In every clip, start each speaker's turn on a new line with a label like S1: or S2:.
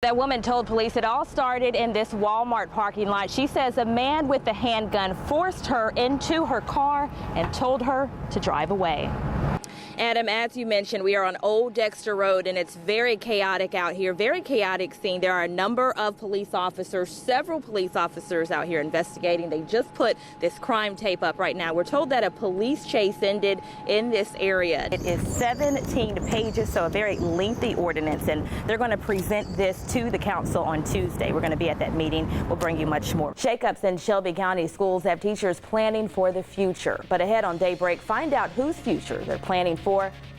S1: That woman told police it all started in this Walmart parking lot. She says a man with a handgun forced her into her car and told her to drive away. Adam, as you mentioned, we are on Old Dexter Road, and it's very chaotic out here. Very chaotic scene. There are a number of police officers, several police officers out here investigating. They just put this crime tape up right now. We're told that a police chase ended in this area. It is 17 pages, so a very lengthy ordinance, and they're going to present this to the council on Tuesday. We're going to be at that meeting. We'll bring you much more. Shakeups in Shelby County schools have teachers planning for the future. But ahead on Daybreak, find out whose future they're planning for,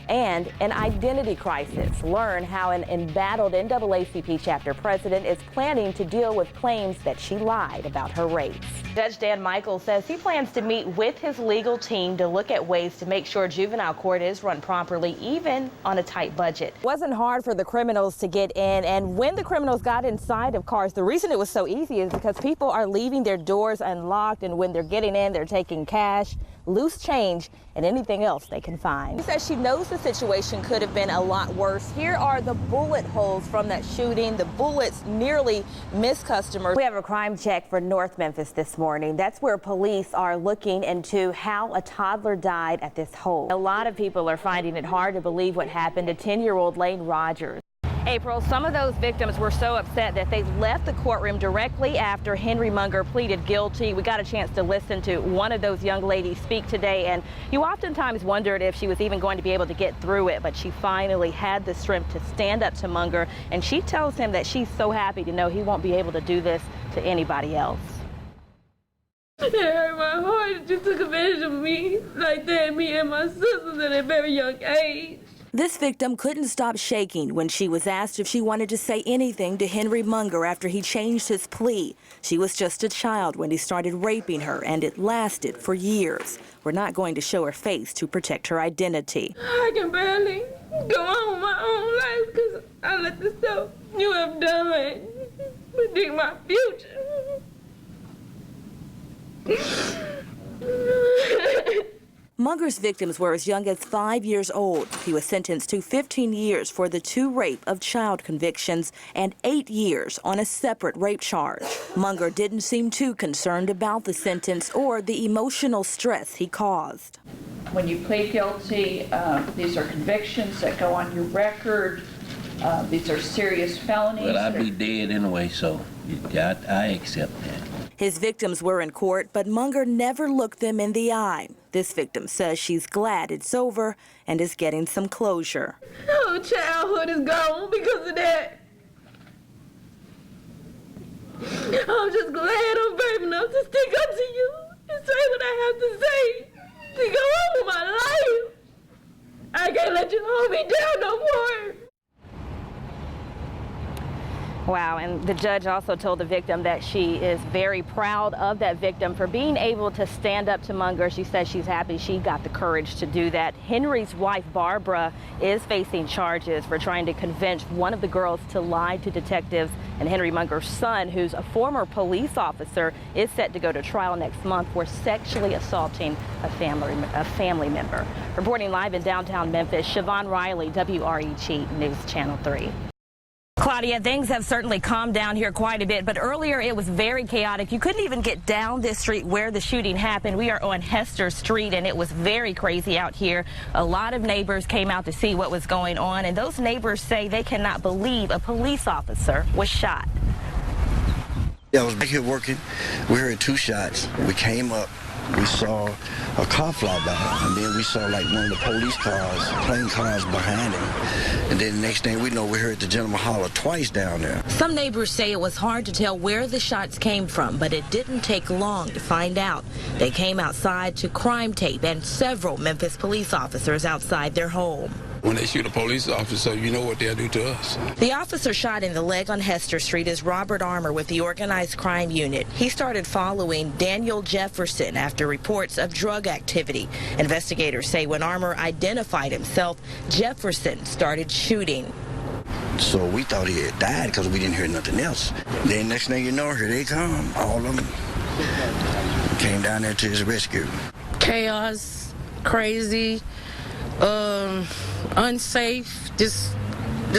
S1: and an identity crisis. Learn how an embattled NAACP chapter president is planning to deal with claims that she lied about her race. Judge Dan Michaels says he plans to meet with his legal team to look at ways to make sure juvenile court is run properly, even on a tight budget. It wasn't hard for the criminals to get in, and when the criminals got inside of cars, the reason it was so easy is because people are leaving their doors unlocked, and when they're getting in, they're taking cash, loose change, and anything else they can find. She says she knows the situation could have been a lot worse. Here are the bullet holes from that shooting. The bullets nearly missed customers. We have a crime check for North Memphis this morning. That's where police are looking into how a toddler died at this home. A lot of people are finding it hard to believe what happened to 10-year-old Lane Rogers. April, some of those victims were so upset that they left the courtroom directly after Henry Munger pleaded guilty. We got a chance to listen to one of those young ladies speak today, and you oftentimes wondered if she was even going to be able to get through it, but she finally had the strength to stand up to Munger, and she tells him that she's so happy to know he won't be able to do this to anybody else.
S2: It hurt my heart. It just took advantage of me like that, me and my sisters at a very young age.
S3: This victim couldn't stop shaking when she was asked if she wanted to say anything to Henry Munger after he changed his plea. She was just a child when he started raping her, and it lasted for years. We're not going to show her face to protect her identity.
S2: I can barely go on my own life because I let the stuff you have done predict my future.
S3: Munger's victims were as young as 5 years old. He was sentenced to 15 years for the 2 rape of child convictions and 8 years on a separate rape charge. Munger didn't seem too concerned about the sentence or the emotional stress he caused.
S4: When you plead guilty, these are convictions that go on your record. These are serious felonies.
S5: Well, I'd be dead anyway, so I accept that.
S3: His victims were in court, but Munger never looked them in the eye. This victim says she's glad it's over and is getting some closure.
S2: Oh, childhood is gone because of that. I'm just glad I'm brave enough to stick up to you and say what I have to say to go on with my life. I can't let you hold me down no more.
S1: Wow, and the judge also told the victim that she is very proud of that victim for being able to stand up to Munger. She says she's happy she got the courage to do that. Henry's wife, Barbara, is facing charges for trying to convince one of the girls to lie to detectives. And Henry Munger's son, who's a former police officer, is set to go to trial next month for sexually assaulting a family member. Reporting live in downtown Memphis, Siobhan Riley, WREG News Channel 3. Claudia, things have certainly calmed down here quite a bit, but earlier it was very chaotic. You couldn't even get down this street where the shooting happened. We are on Hester Street, and it was very crazy out here. A lot of neighbors came out to see what was going on, and those neighbors say they cannot believe a police officer was shot.
S6: Yeah, I was back here working. We heard 2 shots. We came up. We saw a car fly by, and then we saw like one of the police cars, plane cars behind him. And then the next thing we know, we heard the gentleman holler twice down there.
S3: Some neighbors say it was hard to tell where the shots came from, but it didn't take long to find out. They came outside to crime tape and several Memphis police officers outside their home.
S7: When they shoot a police officer, you know what they'll do to us.
S3: The officer shot in the leg on Hester Street is Robert Armour with the Organized Crime Unit. He started following Daniel Jefferson after reports of drug activity. Investigators say when Armour identified himself, Jefferson started shooting.
S6: So we thought he had died because we didn't hear nothing else. Then next thing you know, here they come. All of them came down there to his rescue.
S2: Chaos, crazy, unsafe, just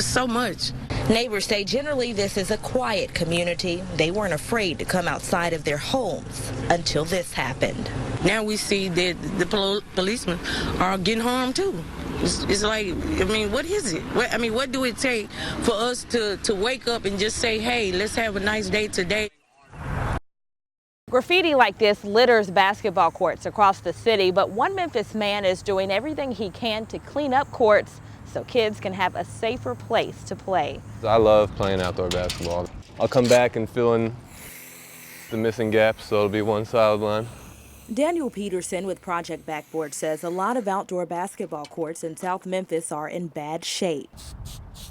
S2: so much.
S3: Neighbors say generally this is a quiet community. They weren't afraid to come outside of their homes until this happened.
S8: Now we see that the policemen are getting harmed too. It's like, I mean, what is it? What do it take for us to wake up and just say, hey, let's have a nice day today?
S1: Graffiti like this litters basketball courts across the city, but one Memphis man is doing everything he can to clean up courts so kids can have a safer place to play.
S9: I love playing outdoor basketball. I'll come back and fill in the missing gaps, so it'll be one sideline.
S3: Daniel Peterson with Project Backboard says a lot of outdoor basketball courts in South Memphis are in bad shape.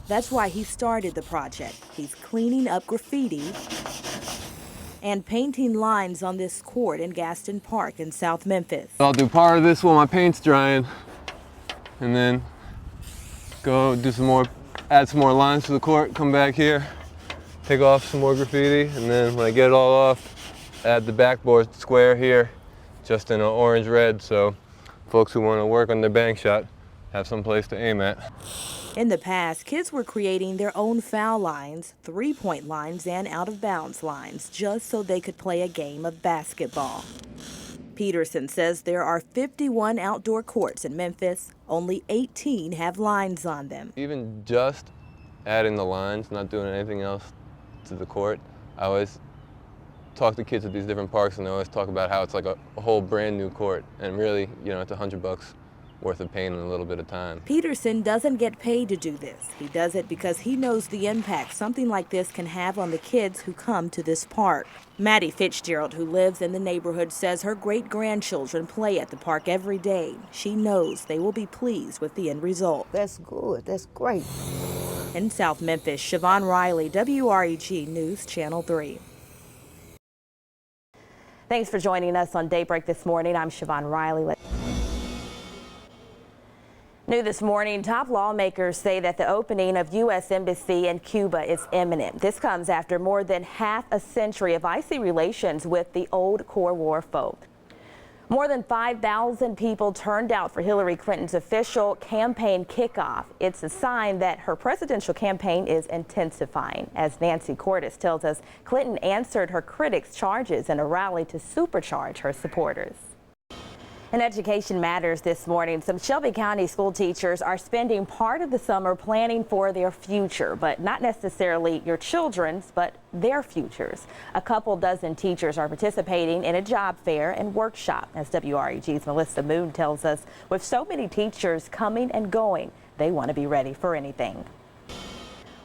S3: That's why he started the project. He's cleaning up graffiti and painting lines on this court in Gaston Park in South Memphis.
S9: I'll do part of this while my paint's drying, and then go do some more, add some more lines to the court, come back here, take off some more graffiti, and then when I get it all off, add the backboard square here, just in an orange red, so folks who want to work on their bank shot have some place to aim at.
S3: In the past, kids were creating their own foul lines, three-point lines, and out-of-bounds lines, just so they could play a game of basketball. Peterson says there are 51 outdoor courts in Memphis. Only 18 have lines on them.
S9: Even just adding the lines, not doing anything else to the court, I always talk to kids at these different parks and they always talk about how it's like a whole brand new court, and really, you know, it's $100 worth of paint in a little bit of time.
S3: Peterson doesn't get paid to do this. He does it because he knows the impact something like this can have on the kids who come to this park. Maddie Fitzgerald, who lives in the neighborhood, says her great-grandchildren play at the park every day. She knows they will be pleased with the end result.
S10: That's good. That's great.
S3: In South Memphis, Siobhan Riley, WREG News Channel 3.
S1: Thanks for joining us on Daybreak this morning. I'm Siobhan Riley. New this morning, top lawmakers say that the opening of U.S. Embassy in Cuba is imminent. This comes after more than half a century of icy relations with the old Cold War foe. More than 5,000 people turned out for Hillary Clinton's official campaign kickoff. It's a sign that her presidential campaign is intensifying. As Nancy Cordes tells us, Clinton answered her critics' charges in a rally to supercharge her supporters. In Education Matters this morning, some Shelby County school teachers are spending part of the summer planning for their future, but not necessarily your children's, but their futures. A couple dozen teachers are participating in a job fair and workshop. As WREG's Melissa Moon tells us, with so many teachers coming and going, they want to be ready for anything.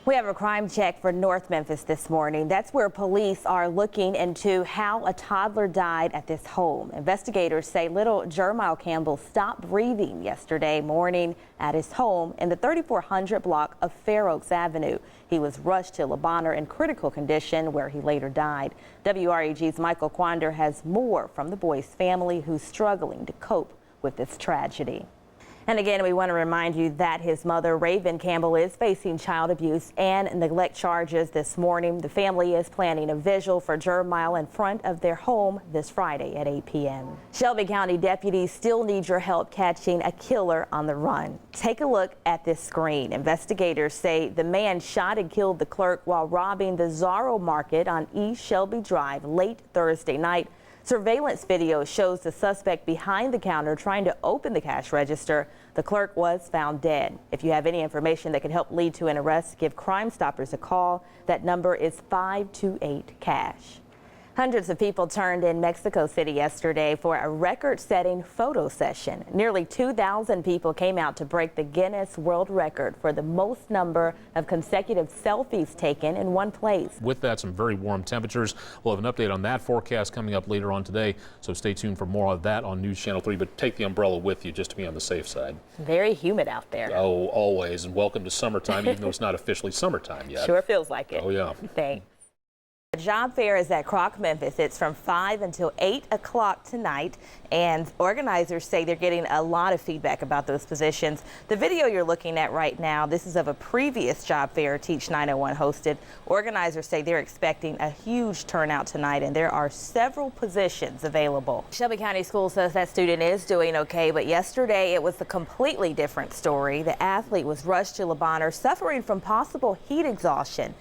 S1: We have a crime check for North Memphis this morning. That's where police are looking into how a toddler died at this home. Investigators say little Jermile Campbell stopped breathing yesterday morning at his home in the 3400 block of Fair Oaks Avenue. He was rushed to Le Bonheur in critical condition, where he later died. WREG's Michael Quander has more from the boy's family, who's struggling to cope with this tragedy. And again, we want to remind you that his mother, Raven Campbell, is facing child abuse and neglect charges this morning. The family is planning a vigil for Jermile in front of their home this Friday at 8 p.m. Shelby County deputies still need your help catching a killer on the run. Take a look at this screen. Investigators say the man shot and killed the clerk while robbing the Zorro Market on East Shelby Drive late Thursday night. Surveillance video shows the suspect behind the counter trying to open the cash register. The clerk was found dead. If you have any information that could help lead to an arrest, give Crime Stoppers a call. That number is 528-CASH. Hundreds of people turned in Mexico City yesterday for a record-setting photo session. Nearly 2,000 people came out to break the Guinness World Record for the most number of consecutive selfies taken in one place.
S11: With that, some very warm temperatures. We'll have an update on that forecast coming up later on today, so stay tuned for more of that on News Channel 3, but take the umbrella with you just to be on the safe side.
S1: Very humid out there.
S11: Oh, always, and welcome to summertime, even though it's not officially summertime yet.
S1: Sure feels like it.
S11: Oh, yeah.
S1: Thanks. The job fair is at Croc Memphis. It's from 5 until 8 o'clock tonight, and organizers say they're getting a lot of feedback about those positions. The video you're looking at right now, this is of a previous job fair Teach 901 hosted. Organizers say they're expecting a huge turnout tonight, and there are several positions available. Shelby County School says that student is doing okay, but yesterday it was a completely different story. The athlete was rushed to Le Bonheur suffering from possible heat exhaustion.